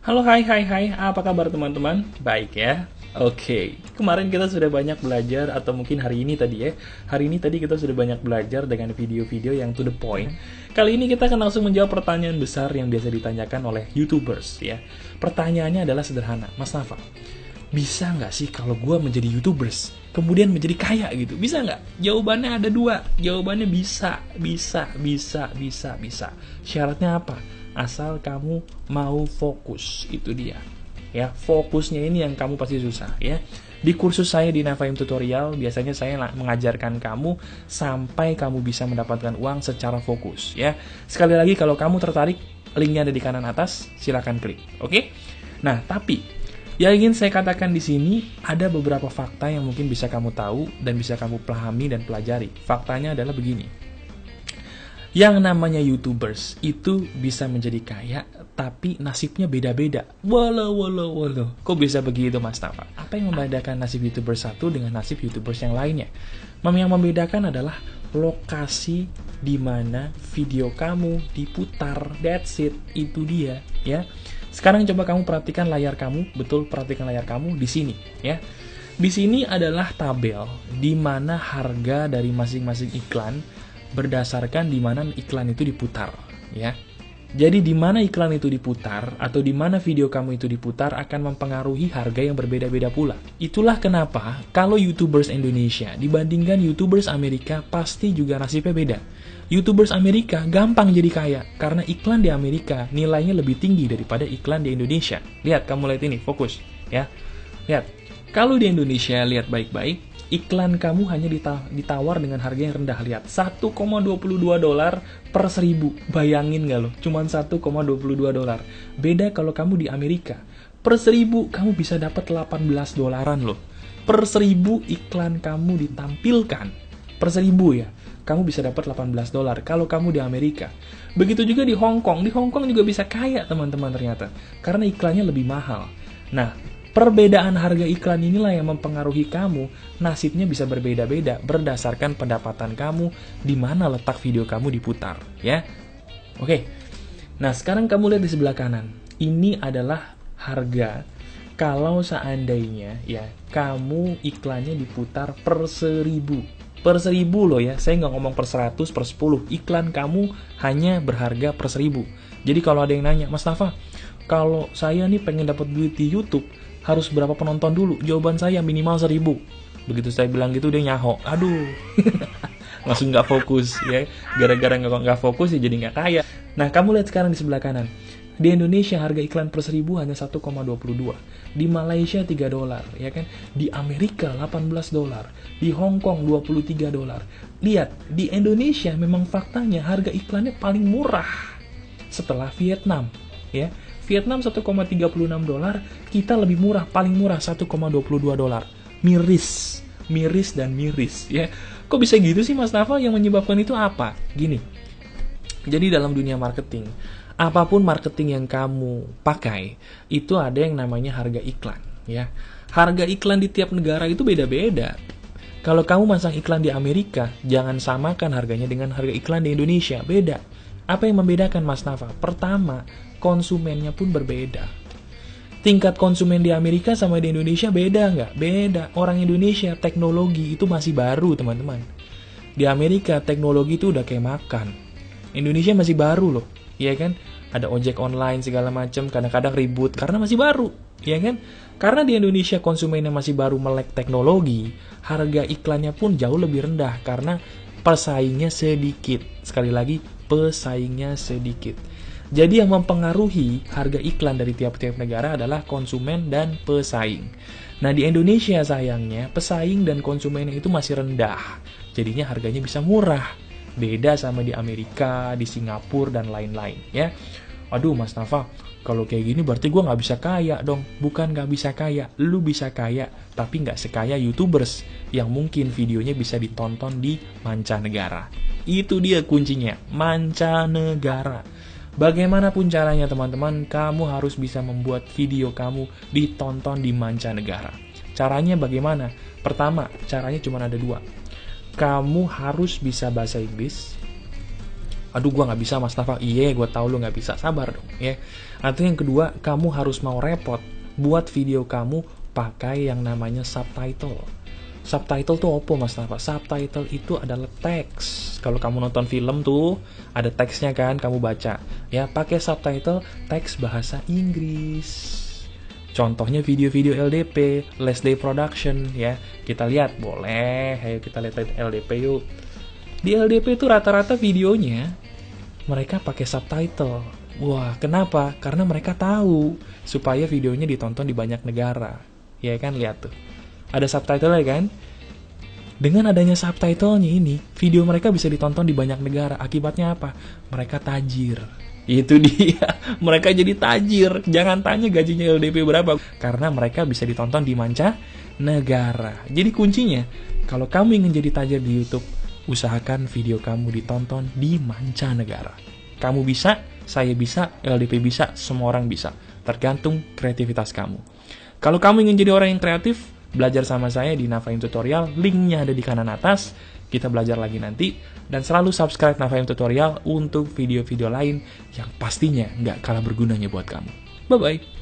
Halo, hai, apa kabar teman-teman? Baik ya? Oke, kemarin kita sudah banyak belajar, atau mungkin hari ini tadi ya. Hari ini tadi kita sudah banyak belajar dengan video-video yang to the point. Kali ini kita akan langsung menjawab pertanyaan besar yang biasa ditanyakan oleh YouTubers ya. Pertanyaannya adalah sederhana, Mas Nafa, bisa nggak sih kalau gue menjadi YouTubers, kemudian menjadi kaya gitu? Bisa nggak? Jawabannya ada dua. Jawabannya bisa. Syaratnya apa? Asal kamu mau fokus, itu dia. Ya, fokusnya ini yang kamu pasti susah ya. Di kursus saya di Navaim Tutorial, biasanya saya mengajarkan kamu sampai kamu bisa mendapatkan uang secara fokus ya. Sekali lagi, kalau kamu tertarik, linknya ada di kanan atas, silakan klik. Oke? Nah, tapi yang ingin saya katakan di sini, ada beberapa fakta yang mungkin bisa kamu tahu dan bisa kamu pahami dan pelajari. Faktanya adalah begini. Yang namanya YouTubers itu bisa menjadi kaya, tapi nasibnya beda-beda. Walau. Kok bisa begitu, Mas Nafa? Apa yang membedakan nasib YouTubers satu dengan nasib YouTubers yang lainnya? Yang membedakan adalah lokasi di mana video kamu diputar. That's it, itu dia ya. Sekarang coba kamu perhatikan layar kamu, betul, perhatikan layar kamu di sini ya. Di sini adalah tabel di mana harga dari masing-masing iklan berdasarkan di mana iklan itu diputar ya. Jadi di mana iklan itu diputar atau di mana video kamu itu diputar akan mempengaruhi harga yang berbeda-beda pula. Itulah kenapa kalau YouTubers Indonesia dibandingkan YouTubers Amerika pasti juga nasibnya beda. YouTubers Amerika gampang jadi kaya karena iklan di Amerika nilainya lebih tinggi daripada iklan di Indonesia. Lihat, kamu lihat ini, fokus ya. Lihat, kalau di Indonesia lihat baik-baik, iklan kamu hanya ditawar dengan harga yang rendah. Lihat, $1,22 per 1000. Bayangin nggak loh? Cuman $1,22. Beda kalau kamu di Amerika. Per 1000 kamu bisa dapat $18 loh. Per 1000 iklan kamu ditampilkan. Per 1000 ya. Kamu bisa dapat $18 kalau kamu di Amerika. Begitu juga di Hong Kong. Di Hong Kong juga bisa kaya teman-teman ternyata. Karena iklannya lebih mahal. Nah, perbedaan harga iklan inilah yang mempengaruhi kamu, nasibnya bisa berbeda-beda berdasarkan pendapatan kamu, di mana letak video kamu diputar, ya. Oke, nah sekarang kamu lihat di sebelah kanan, ini adalah harga kalau seandainya, ya, kamu iklannya diputar per 1000. Per 1000 loh ya, saya nggak ngomong per 100, per 10, iklan kamu hanya berharga per 1000. Jadi kalau ada yang nanya, Mas Nafa, kalau saya nih pengen dapat duit di YouTube, harus berapa penonton dulu? Jawaban saya minimal 1000. Begitu saya bilang gitu, dia nyaho. Aduh, langsung nggak fokus ya. Gara-gara nggak fokus ya jadi nggak kaya. Nah, kamu lihat sekarang di sebelah kanan. Di Indonesia harga iklan per 1000 hanya 1,22. Di Malaysia $3 ya kan. Di Amerika $18. Di Hong Kong $23. Lihat, di Indonesia memang faktanya harga iklannya paling murah setelah Vietnam ya. Vietnam $1,36, kita lebih murah, paling murah $1,22. Miris ya. Kok bisa gitu sih, Mas Nafa? Yang menyebabkan itu apa? Gini. Jadi dalam dunia marketing, apapun marketing yang kamu pakai, itu ada yang namanya harga iklan ya. Harga iklan di tiap negara itu beda-beda. Kalau kamu masang iklan di Amerika, jangan samakan harganya dengan harga iklan di Indonesia, beda. Apa yang membedakan, Mas Nafa? Pertama, konsumennya pun berbeda. Tingkat konsumen di Amerika sama di Indonesia beda nggak? Beda. Orang Indonesia, teknologi itu masih baru, teman-teman. Di Amerika, teknologi itu udah kayak makan. Indonesia masih baru loh, ya kan? Ada ojek online segala macam, kadang-kadang ribut karena masih baru, ya kan? Karena di Indonesia konsumennya masih baru melek teknologi, harga iklannya pun jauh lebih rendah karena pesaingnya sedikit. Sekali lagi, pesaingnya sedikit. Jadi yang mempengaruhi harga iklan dari tiap-tiap negara adalah konsumen dan pesaing. Nah, di Indonesia sayangnya pesaing dan konsumennya itu masih rendah. Jadinya harganya bisa murah. Beda sama di Amerika, di Singapura, dan lain-lain ya. Aduh, Mas Nafa, kalau kayak gini berarti gue nggak bisa kaya dong. Bukan nggak bisa kaya, lu bisa kaya, tapi nggak sekaya YouTubers yang mungkin videonya bisa ditonton di mancanegara. Itu dia kuncinya, mancanegara. Bagaimanapun caranya teman-teman, kamu harus bisa membuat video kamu ditonton di mancanegara. Caranya bagaimana? Pertama, caranya cuma ada dua. Kamu harus bisa bahasa Inggris. Aduh, gua nggak bisa Mas Nafa. Iya, gua tahu lu nggak bisa. Sabar dong, ya. Atau yang kedua, kamu harus mau repot buat video kamu pakai yang namanya subtitle. Subtitle tuh apa Mas Nafa? Subtitle itu adalah teks. Kalau kamu nonton film tuh ada teksnya kan, kamu baca. Ya, pakai subtitle teks bahasa Inggris. Contohnya video-video LDP, Last Day Production ya. Kita lihat, boleh. Ayo kita lihat LDP yuk. Di LDP itu rata-rata videonya mereka pakai subtitle. Wah, kenapa? Karena mereka tahu supaya videonya ditonton di banyak negara. Ya kan, lihat tuh. Ada subtitle-nya kan? Dengan adanya subtitle-nya ini, video mereka bisa ditonton di banyak negara. Akibatnya apa? Mereka tajir. Itu dia. Mereka jadi tajir. Jangan tanya gajinya LDP berapa. Karena mereka bisa ditonton di mancanegara. Jadi kuncinya, kalau kamu ingin jadi tajir di YouTube, usahakan video kamu ditonton di mancanegara. Kamu bisa, saya bisa, LDP bisa, semua orang bisa. Tergantung kreativitas kamu. Kalau kamu ingin jadi orang yang kreatif, belajar sama saya di Navaim Tutorial, linknya ada di kanan atas. Kita belajar lagi nanti. Dan selalu subscribe Navaim Tutorial untuk video-video lain yang pastinya nggak kalah bergunanya buat kamu. Bye-bye.